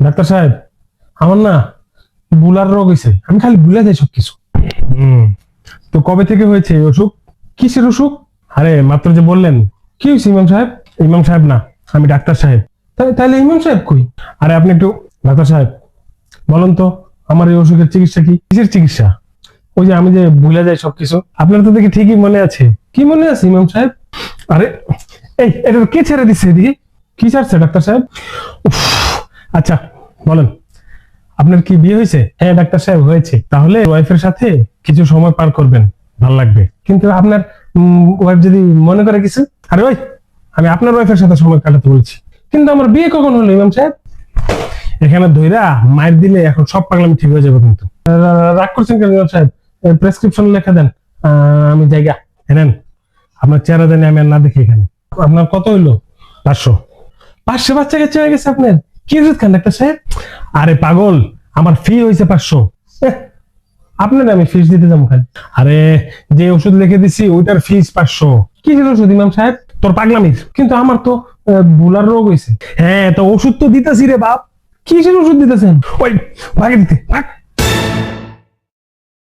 Doctor সাহেব, আমার না বুলার রোগ হয়েছে, আমি খালি ভুলে যাই সবকিছু। হম তো কবে থেকে হয়েছে এই অসুখ? কিসের অসুখ? আরে মাত্র যে বললেন। কি হয়েছে ইমাম সাহেব? ইমাম সাহেব না, আমি ডাক্তার সাহেব। তাইলে ইমাম সাহেব কই? আরে আপনি একটু, ডাক্তার সাহেব বলুন তো, আমার এই অসুখের চিকিৎসা কি? কিসের চিকিৎসা? ওই যে আমি যে ভুলে যাই সবকিছু, আপনার তো দেখি ঠিকই মনে আছে। কি মনে আছে ইমাম সাহেব? আরে এটা কে ছেড়ে দিচ্ছে এদিকে? কি ছাড়ছে ডাক্তার সাহেব? উফ, আচ্ছা বলেন, আপনার কি বিয়ে হয়েছে? হ্যাঁ ডাক্তার সাহেব, হয়েছে। তাহলে ওয়াইফের সাথে কিছু সময় পার করবেন, ভালো লাগবে। কিন্তু আপনার ওয়াইফ যদি মনে করে কিছু, আরে ওই, আমি আপনার ওয়াইফের সাথে সময় কাটাতে বলছি। কিন্তু আমার বিয়ে কখন হলো ইমাম সাহেব? এখানে ধইরা মাইর দিলে এখন সব পাগলামি ঠিক হয়ে যাবে কিন্তু। রাগ করছেন কেন ইমাম সাহেব? প্রেসক্রিপশন লেখা দেন, আমি জায়গা এনেন। আপনার চেহারা জানি আমি আর না দেখি এখানে। আপনার কত হইলো? 500। 500 বাচ্চা কাচ্চা হয়ে গেছে আপনার? কি ওষুধ খান ডাক্তার সাহেব? আরে পাগল, আমার ফি হয়েছে 500। আপনার আমি ফিস দিতে যাবো খালি? আরে যে ওষুধ লিখে দিছি ওইটার ফিস 500। কিসের ওষুধ ইমাম সাহেব? তোর পাগলামির। কিন্তু আমার তো বুলার রোগ হয়েছে। হ্যাঁ তো ওষুধ তো দিতেছি রে বাপ। কিসের ওষুধ দিতেছেন? ওই ভাগে দিতে ভাগ।